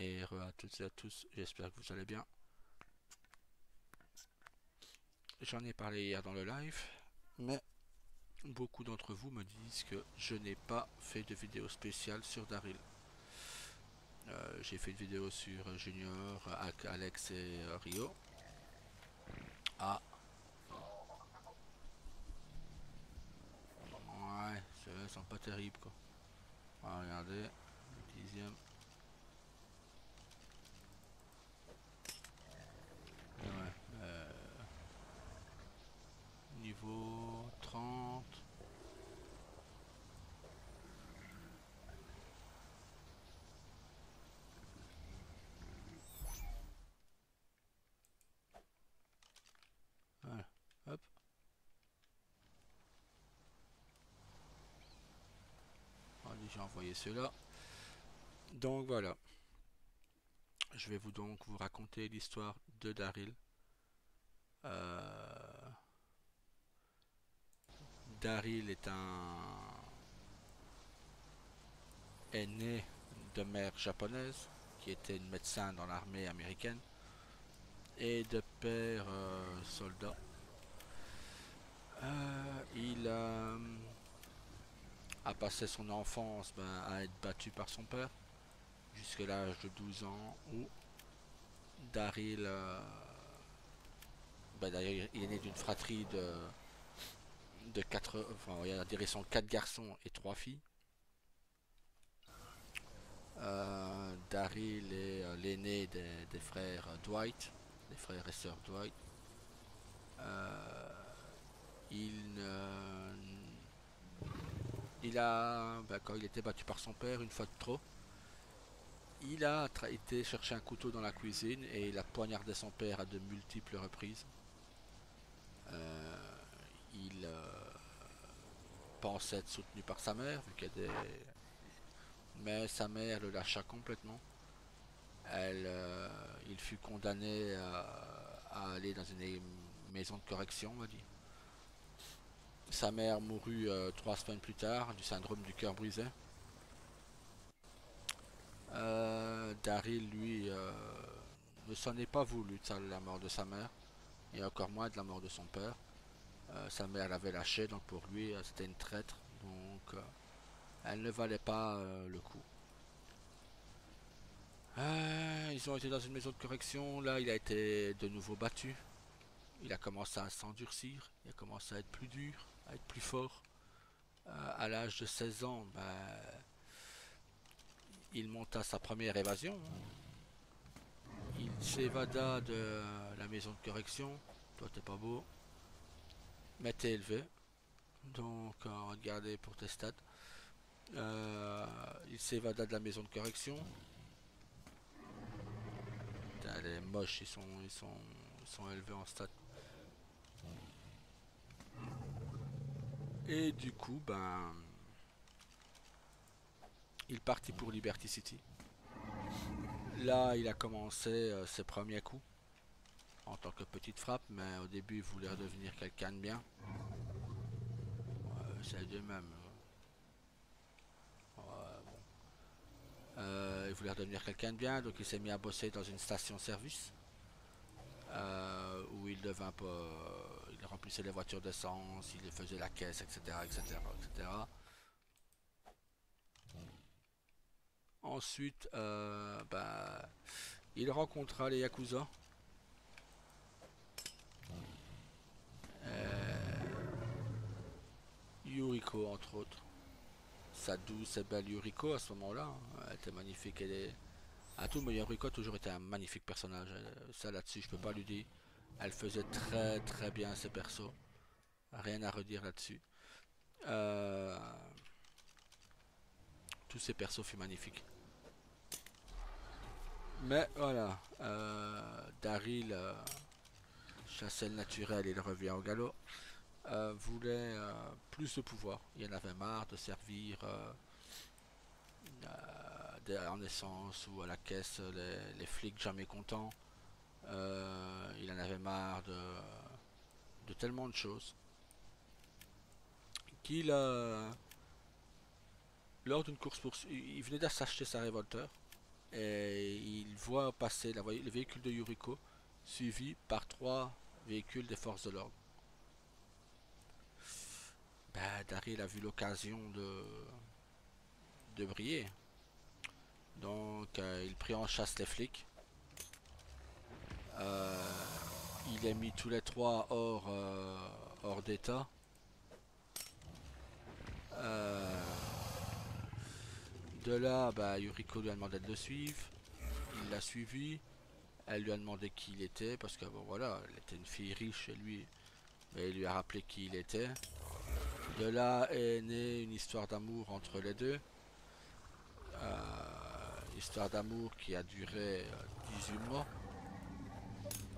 et re à toutes et à tous, j'espère que vous allez bien. J'en ai parlé hier dans le live, mais beaucoup d'entre vous me disent que je n'ai pas fait de vidéo spéciale sur Daryl. J'ai fait une vidéo sur Junior, Alex et Rio. Ah, ouais, ceux-là sont pas terribles quoi. Ah, regardez, le dixième. Ouais, niveau 30. Voilà, hop. Allez, j'ai envoyé ceux-là. Donc voilà, je vais vous raconter l'histoire de Daryl. Euh, Daryl est né de mère japonaise qui était une médecin dans l'armée américaine et de père soldat. Il a passé son enfance à être battu par son père jusqu'à l'âge de 12 ans où Daryl, d'ailleurs, il est né d'une fratrie de 4, enfin, il y a dire ils sont 4 garçons et 3 filles. Daryl est l'aîné des frères Dwight, des frères et sœurs Dwight. Euh, il, euh, quand il était battu par son père une fois de trop, il a été chercher un couteau dans la cuisine et il a poignardé son père à de multiples reprises. Euh, il pensait être soutenu par sa mère, mais sa mère le lâcha complètement. Il fut condamné à aller dans une maison de correction, on va dire. Sa mère mourut 3 semaines plus tard du syndrome du cœur brisé. Daryl, lui, ne s'en est pas voulu de la mort de sa mère, et encore moins de la mort de son père. Sa mère l'avait lâché, donc pour lui, c'était une traître. Donc, elle ne valait pas le coup. Ils ont été dans une maison de correction. Là, il a été de nouveau battu. Il a commencé à s'endurcir. Il a commencé à être plus dur, à être plus fort. À l'âge de 16 ans, il monta sa première évasion. Il s'évada de la maison de correction. Toi, t'es pas beau, mais t'es élevé. Donc, regardez pour tes stats. Il s'évada de la maison de correction. Putain, les moches, ils sont élevés en stats. Et du coup, il partit pour Liberty City. Là, il a commencé ses premiers coups en tant que petite frappe, mais au début, il voulait redevenir quelqu'un de bien. C'est de même. Bon. Il voulait redevenir quelqu'un de bien, donc il s'est mis à bosser dans une station-service où il devint pas, il remplissait les voitures d'essence, il faisait la caisse, etc., etc., etc. Ensuite, il rencontra les Yakuza. Yuriko, entre autres. Sa douce et belle Yuriko à ce moment-là, hein, elle était magnifique. À tout, mais Yuriko a toujours été un magnifique personnage. Ça là-dessus, je peux pas lui dire. Elle faisait très très bien ses persos. Rien à redire là-dessus. Euh, tous ses persos furent magnifiques. Mais voilà, Daryl chassait le naturel et il revient au galop. Voulait plus de pouvoir. Il en avait marre de servir en essence ou à la caisse les flics jamais contents. Il en avait marre de tellement de choses qu'il lors d'une course poursuite, il venait de s'acheter sa revolver. et il voit passer le véhicule de Yuriko suivi par 3 véhicules des forces de l'ordre. Ben, Daryl a vu l'occasion de briller. Donc il prit en chasse les flics. Euh, il est mis tous les trois hors d'état. Euh, de là, bah, Yuriko lui a demandé de le suivre. Il l'a suivi. Elle lui a demandé qui il était parce que bon voilà, elle était une fille riche et lui, mais il lui a rappelé qui il était. De là est née une histoire d'amour entre les deux. Histoire d'amour qui a duré 18 mois.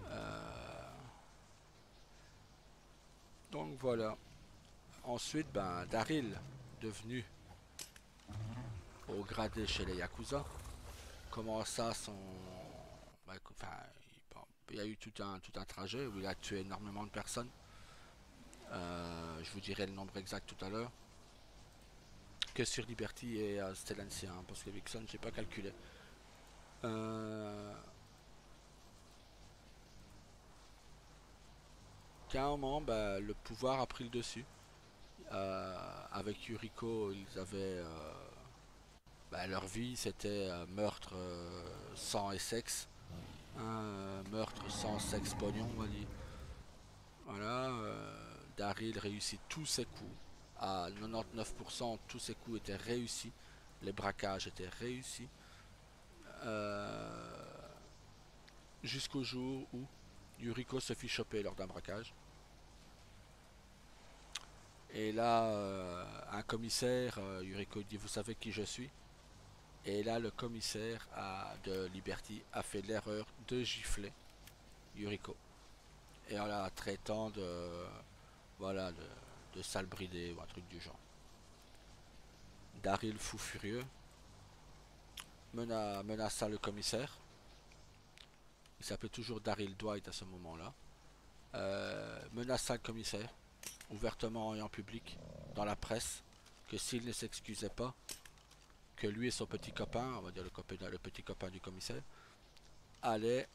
Euh, donc voilà. Ensuite, ben, Daryl, devenu au gradé chez les Yakuza, commença son... ben, enfin, il y a eu tout un trajet où il a tué énormément de personnes. Je vous dirai le nombre exact tout à l'heure. Que sur Liberty et Stellancy, hein, parce que Vixen, j'ai pas calculé. Qu'à un moment, bah, le pouvoir a pris le dessus. Avec Yuriko, ils avaient bah, leur vie, c'était meurtre, sang et sexe. Meurtre, sang, sexe, pognon, on va dire. Voilà, Daryl réussit tous ses coups. À 99%, tous ses coups étaient réussis. Les braquages étaient réussis. Euh, Jusqu'au jour où Yuriko se fit choper lors d'un braquage. Et là, un commissaire, Yuriko dit: vous savez qui je suis? Et là, le commissaire de Liberty a fait l'erreur de gifler Yuriko. Et en la traitant voilà, de sale bridé ou un truc du genre. Daryl, fou furieux, menaça le commissaire. Il s'appelait toujours Daryl Dwight à ce moment-là. Menaça le commissaire, ouvertement et en public, dans la presse, que s'il ne s'excusait pas, que lui et son petit copain, on va dire le petit copain du commissaire, allaient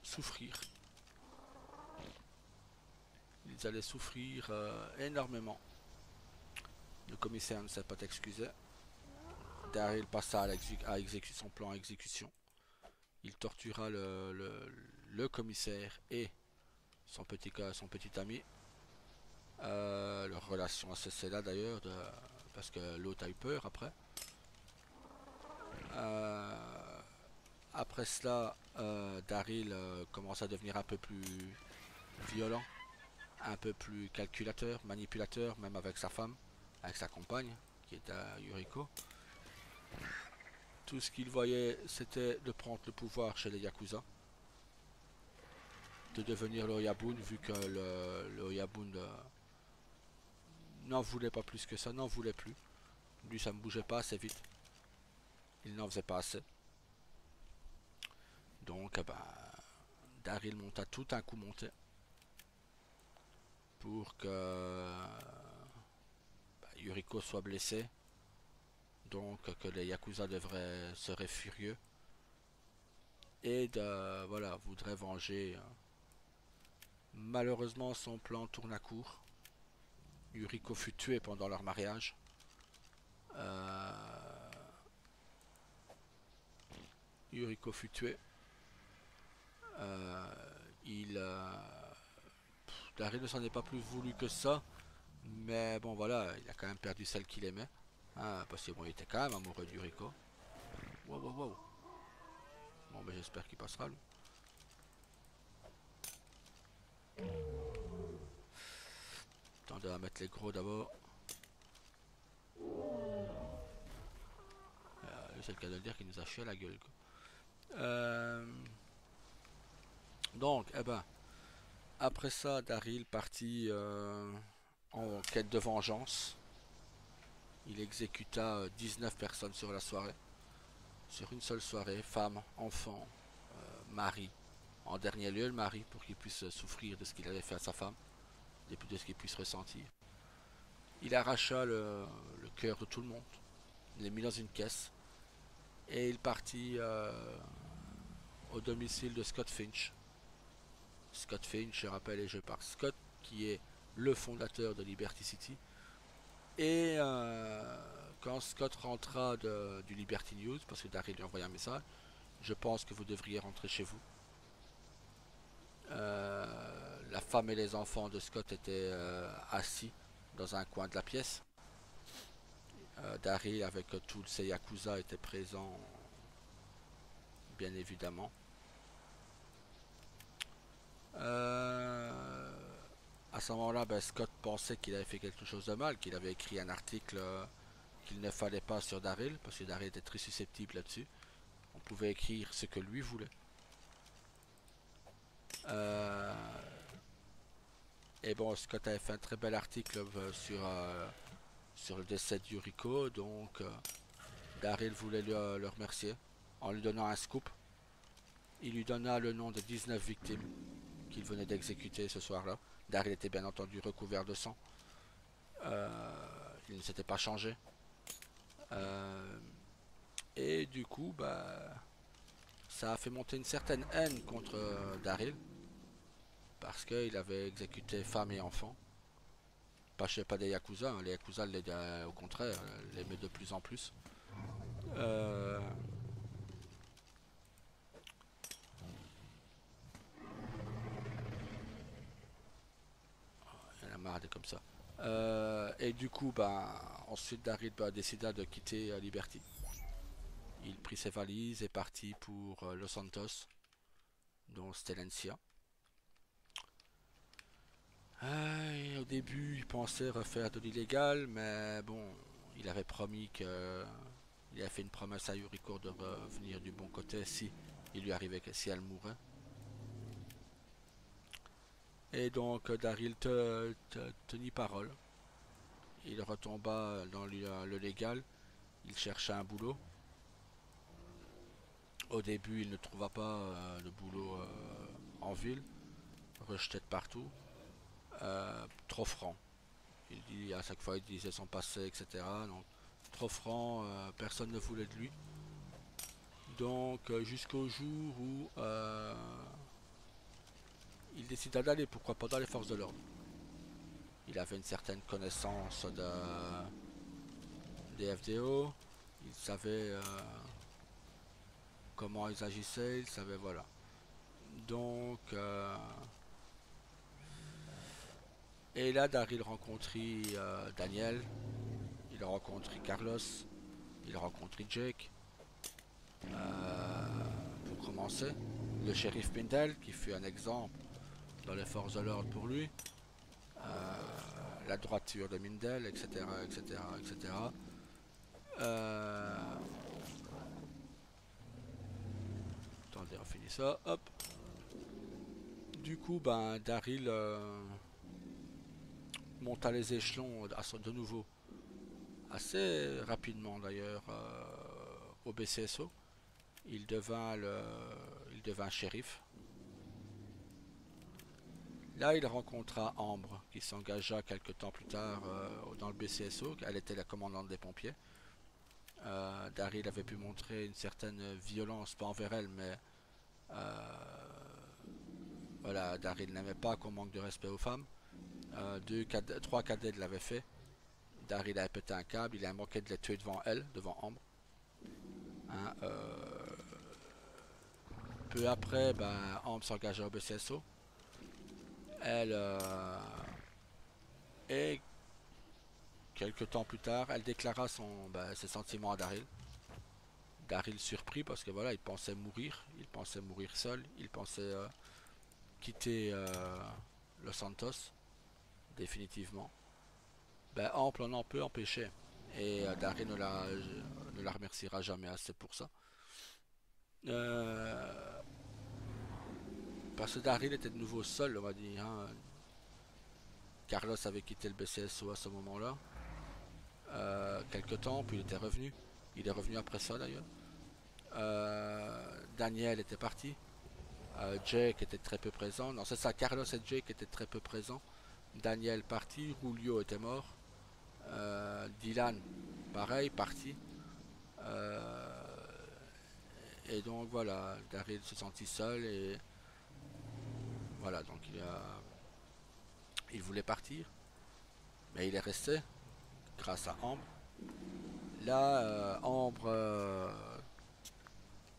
souffrir. Ils allaient souffrir énormément. Le commissaire ne s'est pas excusé. Daryl passa à son plan à exécution. Il tortura le commissaire et son petit ami. Leur relation a cessé là d'ailleurs, parce que l'autre a eu peur après. Euh, Après cela, Daryl commence à devenir un peu plus violent, un peu plus calculateur, manipulateur, même avec sa femme, avec sa compagne, qui est à Yuriko. Tout ce qu'il voyait, c'était de prendre le pouvoir chez les Yakuza, de devenir le Oyabun, vu que le Oyabun n'en voulait pas plus que ça, n'en voulait plus. Lui, ça ne bougeait pas assez vite. Il n'en faisait pas assez. Donc, Daryl monta tout un coup monté pour que Yuriko soit blessé. Donc, que les Yakuza seraient furieux. Et voilà, voudraient venger. Malheureusement, son plan tourne à court. Yuriko fut tuée pendant leur mariage. Euh, Yuriko fut tuée. Euh, il, Daryl ne s'en est pas plus voulu que ça. Mais bon, voilà, il a quand même perdu celle qu'il aimait. Hein, parce que bon, il était quand même amoureux de Yuriko. Wow, wow, wow. Bon, mais j'espère qu'il passera, lui. Attendez à mettre les gros d'abord. C'est le cas de le dire qu'il nous a chié à la gueule, quoi. Donc, après ça, Daryl partit en quête de vengeance. Il exécuta 19 personnes sur la soirée. Sur une seule soirée, femmes, enfants, mari. En dernier lieu, le mari, pour qu'il puisse souffrir de ce qu'il avait fait à sa femme, et puis de ce qu'il puisse ressentir. Il arracha le cœur de tout le monde, il l'a mis dans une caisse, et il partit au domicile de Scott Finch. Scott Finch, je rappelle, est joué par Scott, qui est le fondateur de Liberty City. Et quand Scott rentra du Liberty News, parce que Daryl lui a envoyé un message, je pense que vous devriez rentrer chez vous. La femme et les enfants de Scott étaient assis dans un coin de la pièce. Daryl avec tous ses Yakuza était présent, bien évidemment. À ce moment-là, ben, Scott pensait qu'il avait fait quelque chose de mal, qu'il avait écrit un article qu'il ne fallait pas sur Daryl, parce que Daryl était très susceptible là-dessus. On pouvait écrire ce que lui voulait. Euh, et bon, Scott avait fait un très bel article sur le décès de Yuriko, donc Daryl voulait le remercier en lui donnant un scoop. Il lui donna le nom de 19 victimes qu'il venait d'exécuter ce soir-là. Daryl était bien entendu recouvert de sang. Il ne s'était pas changé. Euh, et du coup, bah, ça a fait monter une certaine haine contre Daryl. Parce qu'il avait exécuté femmes et enfants. Pas des Yakuza, hein. Les Yakuza, au contraire, l'aimaient de plus en plus. Euh, il y en a marre comme ça. Et du coup, ben, ensuite Daryl décida de quitter Liberty. Il prit ses valises et partit pour Los Santos, dont Stellencia. Au début, il pensait refaire de l'illégal, mais bon, il avait promis que. Il avait fait une promesse à Yuriko de revenir du bon côté si il lui arrivait si elle mourait. Et donc Daryl tenit parole. Il retomba dans le légal. Il chercha un boulot. Au début, il ne trouva pas de boulot en ville, rejeté de partout, trop franc. Il dit à chaque fois, il disait son passé, etc. Donc, trop franc, personne ne voulait de lui. Donc, jusqu'au jour où il décida d'aller, pourquoi pas, dans les forces de l'ordre. Il avait une certaine connaissance des FDO, il savait comment ils agissaient, il savait, voilà. Donc, et là, Daryl rencontrit Daniel, il rencontrit Carlos, il rencontrit Jake. Pour commencer, le shérif Pindel, qui fut un exemple dans les forces de l'ordre pour lui, la droiture de Mindel, etc., etc., etc. Attendez, on finit ça, hop. Du coup, ben, Daryl monta les échelons de nouveau, assez rapidement d'ailleurs, au BCSO. Il devint shérif. Là, il rencontra Ambre, qui s'engagea quelques temps plus tard dans le BCSO. Elle était la commandante des pompiers. Daryl avait pu montrer une certaine violence, pas envers elle, mais voilà, Daryl n'aimait pas qu'on manque de respect aux femmes. Trois cadets l'avaient fait. Daryl avait pété un câble, il a manqué de les tuer devant elle, devant Ambre. Hein, peu après, ben, Ambre s'engagea au BCSO. Elle et quelques temps plus tard, elle déclara ses sentiments à Daryl. Daryl surpris parce que voilà, il pensait mourir seul, il pensait quitter Los Santos définitivement. Ben Ample en peut empêcher et Daryl ne la remerciera jamais assez pour ça. Euh, Parce que Daryl était de nouveau seul, on va dire. Hein. Carlos avait quitté le BCSO à ce moment-là, quelque temps, puis il était revenu. Il est revenu après ça d'ailleurs. Daniel était parti. Jake était très peu présent. Non, c'est ça, Carlos et Jake étaient très peu présents. Daniel parti, Julio était mort. Dylan, pareil, parti. Et donc voilà, Daryl se sentit seul et voilà, donc il voulait partir, mais il est resté grâce à Ambre. Là, Ambre,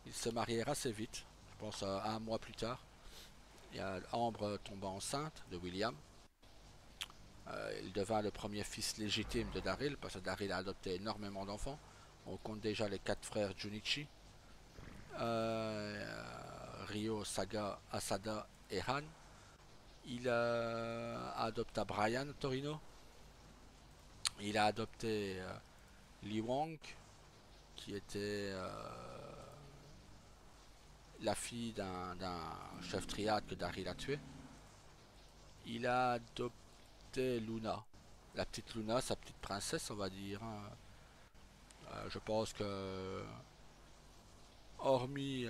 il se mariera assez vite, je pense un mois plus tard. Ambre tomba enceinte de William. Il devint le premier fils légitime de Daryl, parce que Daryl a adopté énormément d'enfants. On compte déjà les 4 frères Junichi, Ryo, Saga, Asada et Han. Il adopta Brian Torino. Il a adopté Lee Wong, qui était la fille d'un chef triade que Daryl a tué. Il a adopté Luna, la petite Luna, sa petite princesse, on va dire, hein. Je pense que, hormis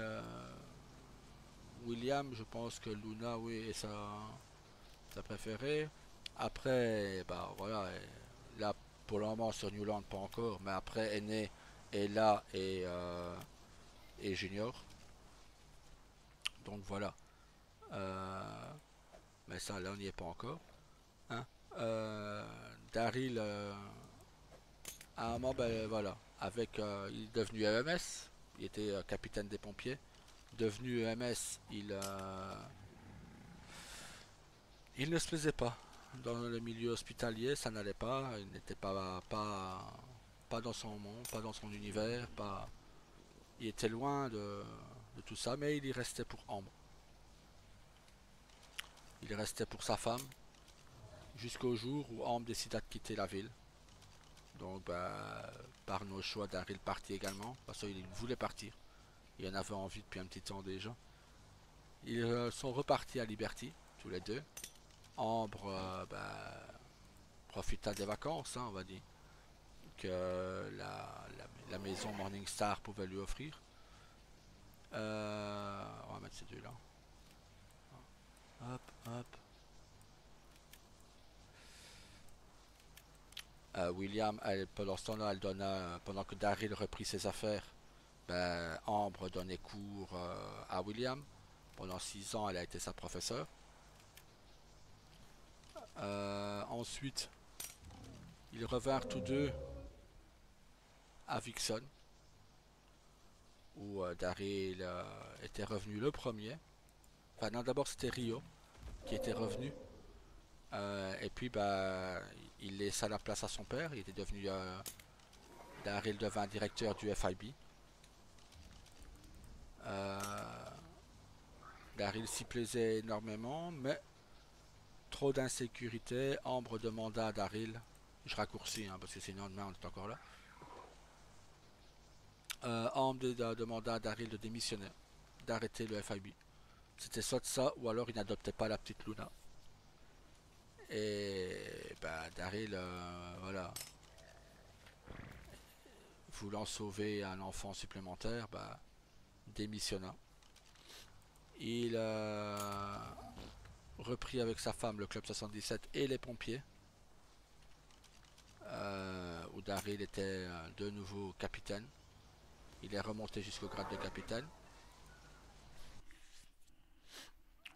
William, je pense que Luna, oui, est sa préférée. Après, bah voilà, là, pour le moment sur Newland, pas encore, mais après est né Ella et Junior. Donc voilà. Euh, mais ça, là, on n'y est pas encore. Hein. Daryl, à un moment, ben voilà, il est devenu EMS, il était capitaine des pompiers. Devenu EMS, il ne se plaisait pas. Dans le milieu hospitalier, ça n'allait pas. Il n'était pas dans son monde, pas dans son univers, pas. Il était loin de tout ça, mais il y restait pour Ambre. Il restait pour sa femme, jusqu'au jour où Ambre décida de quitter la ville. Donc, bah, par nos choix, Daryl partit également, parce qu'il voulait partir. Il en avait envie depuis un petit temps déjà. Ils sont repartis à Liberty, tous les deux. Ambre bah, profita des vacances, hein, on va dire, que la maison Morningstar pouvait lui offrir. On va mettre ces deux-là. Hop, hop. William, pendant ce temps-là, pendant que Daryl reprit ses affaires, ben, Ambre donnait cours à William. Pendant 6 ans, elle a été sa professeure. Ensuite, ils revinrent tous deux à Vixen, où Daryl était revenu le premier. Enfin, non, d'abord c'était Rio qui était revenu. Et puis, bah, il laissa la place à son père. Il était devenu. Daryl devint directeur du FIB. Euh, Daryl s'y plaisait énormément, mais trop d'insécurité. Ambre demanda à Daryl. Je raccourcis, hein, parce que sinon demain on est encore là. Ambre demanda à Daryl de démissionner, d'arrêter le FIB. C'était soit ça, ou alors il n'adoptait pas la petite Luna. Et bah, Daryl, voilà, voulant sauver un enfant supplémentaire, bah, démissionna. Il reprit avec sa femme le Club 77 et les pompiers, où Daryl était de nouveau capitaine. Il est remonté jusqu'au grade de capitaine.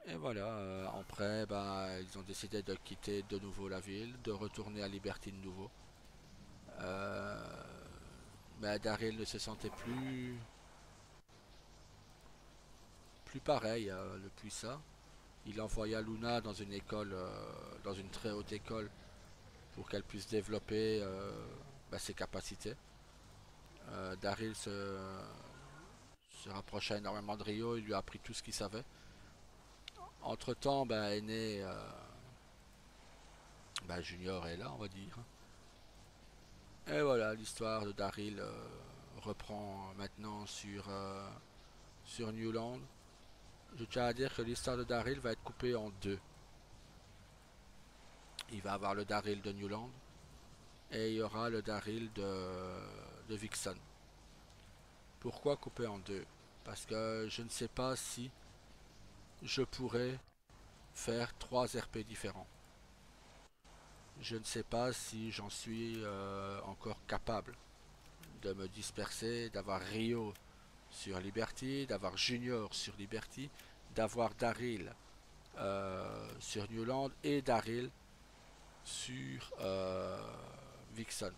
Et voilà, après, bah, ils ont décidé de quitter de nouveau la ville, de retourner à Liberty de nouveau. Euh, mais Daryl ne se sentait plus pareil depuis ça. Il envoya Luna dans une école, dans une très haute école, pour qu'elle puisse développer bah, ses capacités. Daryl se rapprocha énormément de Rio, il lui a appris tout ce qu'il savait. Entre temps, bah, est né bah, Junior est là, on va dire. Et voilà, l'histoire de Daryl reprend maintenant sur Newland. Je tiens à dire que l'histoire de Daryl va être coupée en deux. Il va avoir le Daryl de Newland et il y aura le Daryl de Vixen. Pourquoi couper en deux? Parce que je ne sais pas si je pourrais faire 3 RP différents. Je ne sais pas si j'en suis encore capable de me disperser, d'avoir Rio sur Liberty, d'avoir Junior sur Liberty, d'avoir Daryl sur Newland et Daryl sur Vixen.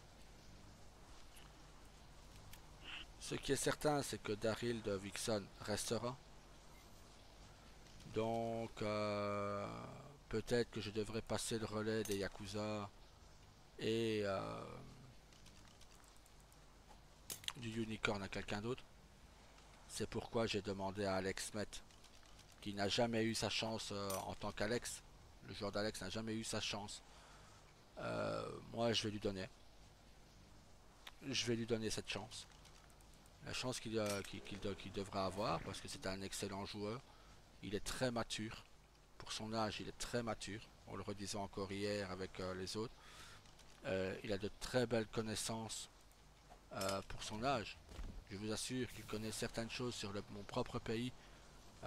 Ce qui est certain, c'est que Daryl de Vixen restera. Donc, peut-être que je devrais passer le relais des Yakuza et du Unicorn à quelqu'un d'autre. C'est pourquoi j'ai demandé à Alex Met, qui n'a jamais eu sa chance en tant qu'Alex. Le joueur d'Alex n'a jamais eu sa chance. Moi, je vais lui donner. Je vais lui donner cette chance. La chance qu'il devra avoir, parce que c'est un excellent joueur. Il est très mature. Pour son âge, il est très mature. On le redisait encore hier avec les autres. Il a de très belles connaissances pour son âge. Je vous assure qu'il connaît certaines choses sur mon propre pays,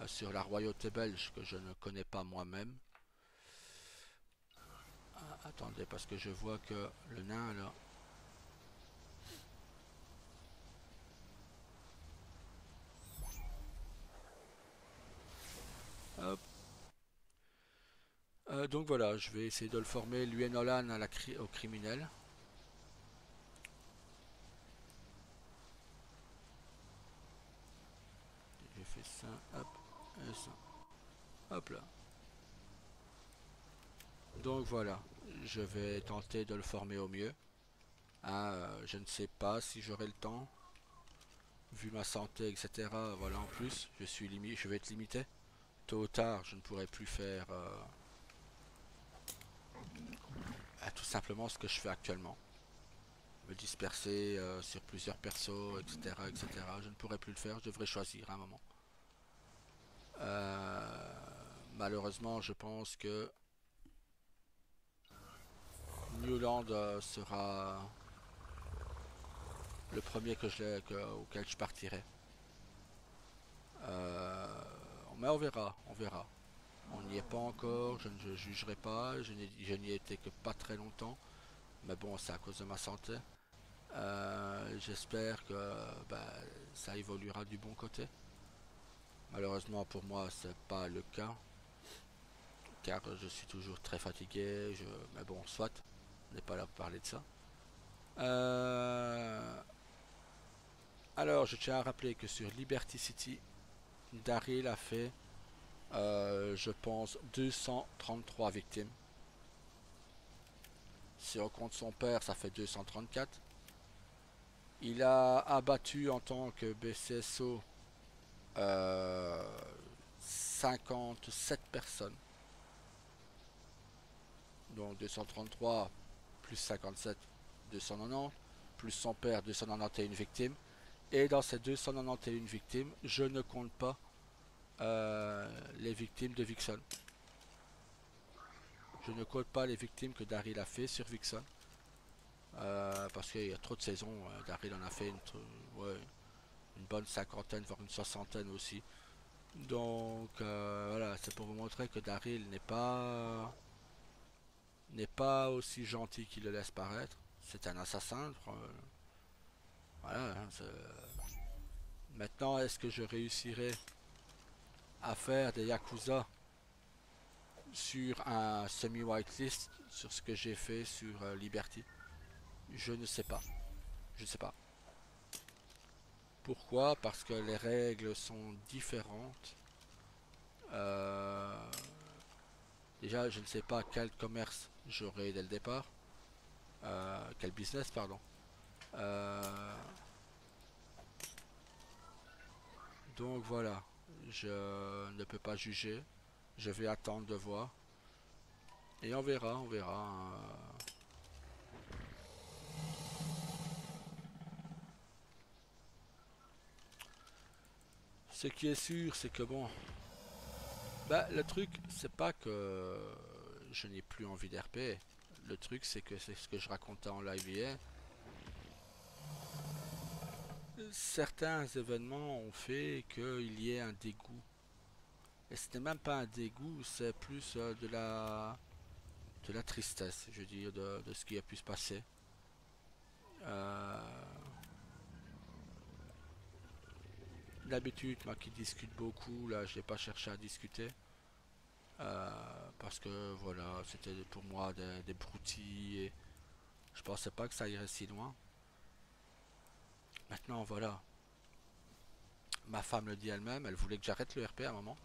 sur la royauté belge que je ne connais pas moi-même. Ah, attendez, parce que je vois que le nain là. Hop. Donc voilà, je vais essayer de le former, lui et Nolan au criminel. J'ai fait ça, hop, et ça. Hop là. Donc voilà, je vais tenter de le former au mieux. Hein, je ne sais pas si j'aurai le temps. Vu ma santé, etc. Voilà, en plus, je vais être limité. Tôt ou tard, je ne pourrai plus faire tout simplement ce que je fais actuellement. Me disperser sur plusieurs persos, etc., etc. Je ne pourrai plus le faire, je devrais choisir à un moment. Malheureusement, je pense que Newland sera le premier auquel je partirai. Mais on verra, on verra. On n'y est pas encore, je ne jugerai pas, je n'y étais que pas très longtemps, mais bon, c'est à cause de ma santé. J'espère que ça évoluera du bon côté. Malheureusement pour moi, c'est pas le cas, car je suis toujours très fatigué, mais bon, soit, on n'est pas là pour parler de ça. Alors, je tiens à rappeler que sur Liberty City, Daryl a fait, je pense, 233 victimes. Si on compte son père, ça fait 234. Il a abattu en tant que BCSO 57 personnes. Donc 233 plus 57, 290. Plus son père, 291 victimes. Et dans ces 291 victimes, je ne compte pas les victimes de Vixen. Je ne compte pas les victimes que Daryl a fait sur Vixen. Parce qu'il y a trop de saisons. Daryl en a fait ouais, une bonne cinquantaine, voire une soixantaine aussi. Donc voilà, c'est pour vous montrer que Daryl n'est pas aussi gentil qu'il le laisse paraître. C'est un assassin. Voilà. Hein, maintenant, est-ce que je réussirai à faire des Yakuza sur un semi-whitelist, sur ce que j'ai fait sur Liberty? Je ne sais pas. Je ne sais pas. Pourquoi? Parce que les règles sont différentes. Euh, Déjà, je ne sais pas quel commerce j'aurai dès le départ. Quel business, pardon. Euh, donc voilà. Je ne peux pas juger. Je vais attendre de voir. Et on verra, on verra. Ce qui est sûr, c'est que bon. Bah, le truc, c'est pas que je n'ai plus envie d'RP. Le truc, c'est que c'est ce que je racontais en live hier. Certains événements ont fait qu'il y ait un dégoût. Et ce n'est même pas un dégoût, c'est plus de la tristesse, je veux dire, de ce qui a pu se passer. Euh, d'habitude, moi qui discute beaucoup, là je n'ai pas cherché à discuter. Parce que voilà, c'était pour moi des broutilles et je pensais pas que ça irait si loin. Maintenant voilà, ma femme le dit elle-même, elle voulait que j'arrête le RP à un moment.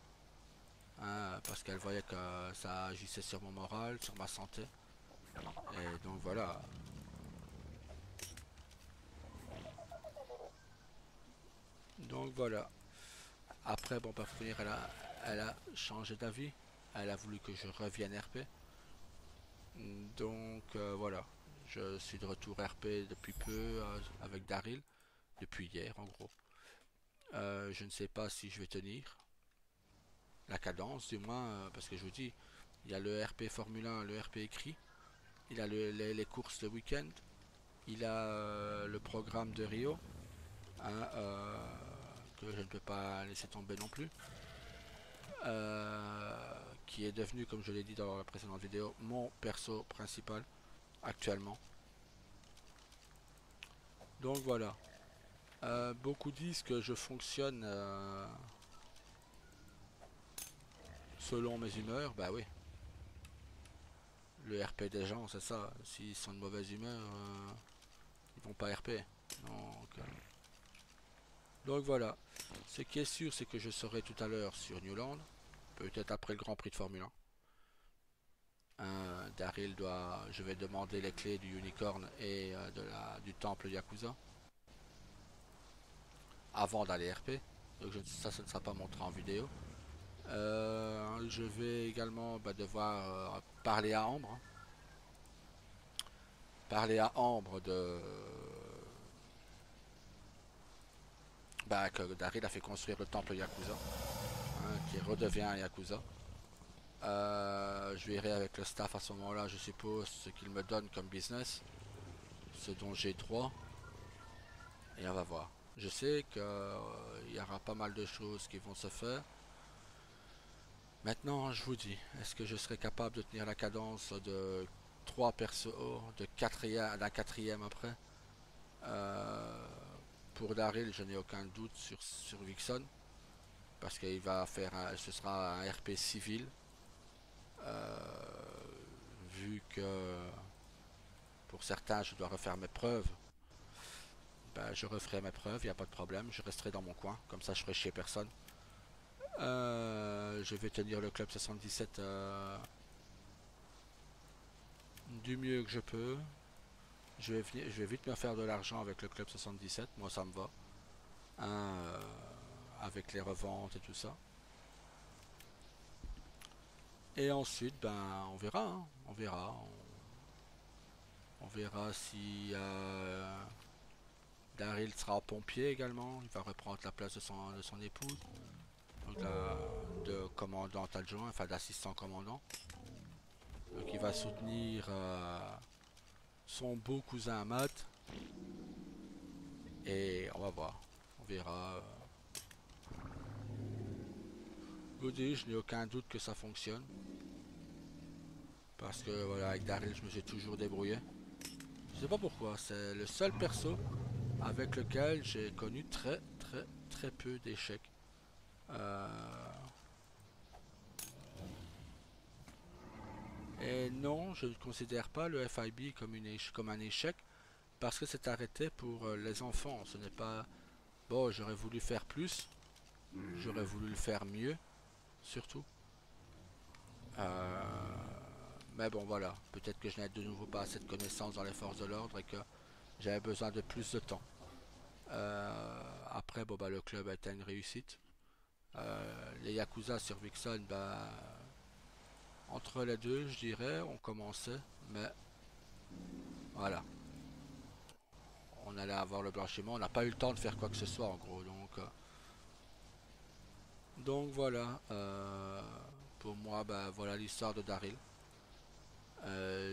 Hein, parce qu'elle voyait que ça agissait sur mon moral, sur ma santé. Et donc voilà. Donc voilà. Après, bon, pour finir, elle a changé d'avis. Elle a voulu que je revienne RP. Donc voilà. Je suis de retour RP depuis peu avec Daryl. Depuis hier en gros. Je ne sais pas si je vais tenir la cadence, du moins, parce que je vous dis, il y a le RP Formule 1, le RP écrit. Il a les courses de week-end. Il a le programme de Rio. Hein, que je ne peux pas laisser tomber non plus. Qui est devenu, comme je l'ai dit dans la précédente vidéo, mon perso principal actuellement. Donc voilà. Beaucoup disent que je fonctionne selon mes humeurs. Bah oui. Le RP des gens, c'est ça. S'ils sont de mauvaise humeur, ils vont pas RP. Donc voilà. Ce qui est sûr, c'est que je serai tout à l'heure sur Newland. Peut-être après le Grand Prix de Formule 1. Daryl doit. Je vais demander les clés du Unicorn et du temple Yakuza avant d'aller RP. Donc ça, ce ne sera pas montré en vidéo. Je vais également devoir parler à Ambre. Hein. Parler à Ambre de. Que Daryl a fait construire le temple Yakuza. Hein, qui redevient un Yakuza. Je verrai avec le staff à ce moment-là, je suppose, ce qu'il me donne comme business. Ce dont j'ai droit. Et on va voir. Je sais qu'il y aura pas mal de choses qui vont se faire. Maintenant, je vous dis, est-ce que je serai capable de tenir la cadence de 3 persos, d'un quatrième après euh, Pour Daryl, je n'ai aucun doute sur Vixen. Parce qu'il va faire ce sera un RP civil. Euh, Vu que pour certains, je dois refaire mes preuves. Je referai mes preuves, il n'y a pas de problème. Je resterai dans mon coin, comme ça je ferai chier personne. Je vais tenir le club 77 du mieux que je peux. Je vais vite me faire de l'argent avec le club 77, moi ça me va. Hein, avec les reventes et tout ça. Et ensuite, on verra. Hein, on verra. On verra si Daryl sera pompier également. Il va reprendre la place de son épouse. Donc de commandant adjoint, enfin d'assistant commandant. Donc il va soutenir son beau cousin Matt. Et on va voir. On verra. Je je n'ai aucun doute que ça fonctionne. Parce que voilà, avec Daryl, je me suis toujours débrouillé. Je sais pas pourquoi, c'est le seul perso avec lequel j'ai connu très peu d'échecs. Euh, Et non, je ne considère pas le FIB comme un échec parce que c'est arrêté pour les enfants. Ce n'est pas. Bon, j'aurais voulu faire plus, j'aurais voulu le faire mieux, surtout. Euh, Mais bon, voilà. Peut-être que je n'ai de nouveau pas assez de connaissances dans les forces de l'ordre et que j'avais besoin de plus de temps. Après, bon, le club a été une réussite. Les Yakuza sur Vixen, entre les deux, je dirais, on commençait, mais voilà. On allait avoir le blanchiment. On n'a pas eu le temps de faire quoi que ce soit, en gros. Donc voilà. Pour moi, voilà l'histoire de Daryl.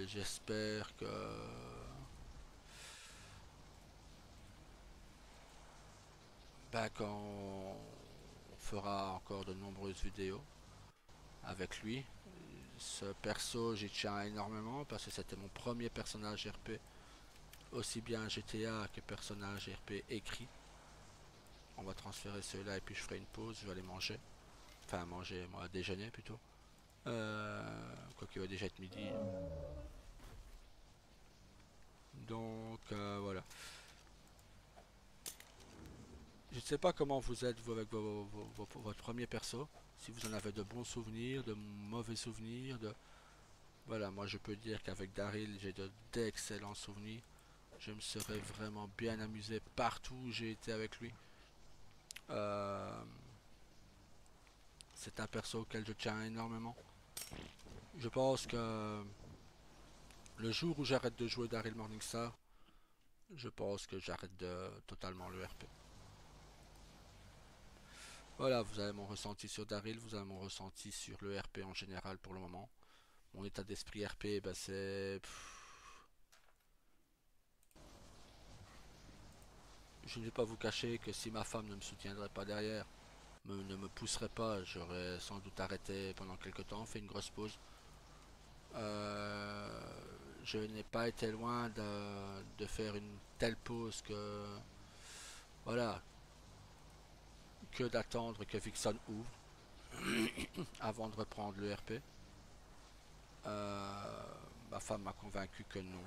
J'espère que quand on fera encore de nombreuses vidéos avec lui. Ce perso, j'y tiens énormément parce que c'était mon premier personnage RP, aussi bien GTA que personnage RP écrit. On va transférer ceux-là et puis je ferai une pause, je vais aller manger. Enfin manger, moi déjeuner plutôt. Quoi qu'il va déjà être midi. Donc voilà. Je ne sais pas comment vous êtes vous avec votre premier perso. Si vous en avez de bons souvenirs, de mauvais souvenirs, de... Voilà, moi je peux dire qu'avec Daryl j'ai d'excellents souvenirs. Je me serais vraiment bien amusé partout où j'ai été avec lui. Euh, c'est un perso auquel je tiens énormément. Je pense que le jour où j'arrête de jouer Daryl Morningstar, je pense que j'arrête de totalement le RP. Voilà, vous avez mon ressenti sur Daryl, vous avez mon ressenti sur le RP en général pour le moment. Mon état d'esprit RP, ben c'est... Je ne vais pas vous cacher que si ma femme ne me soutiendrait pas derrière, ne me pousserait pas, j'aurais sans doute arrêté pendant quelques temps, fait une grosse pause. Euh, je n'ai pas été loin de faire une telle pause que... Voilà, que d'attendre que Vixen ouvre avant de reprendre le RP. Ma femme m'a convaincu que non,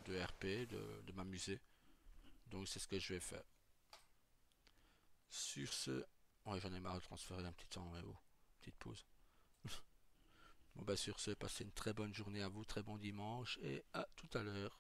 de RP, de m'amuser. Donc c'est ce que je vais faire. Sur ce... Ouais, j'en ai marre de transférer un petit temps, mais bon, petite pause. Bon bah sur ce, passez une très bonne journée à vous, très bon dimanche et à tout à l'heure.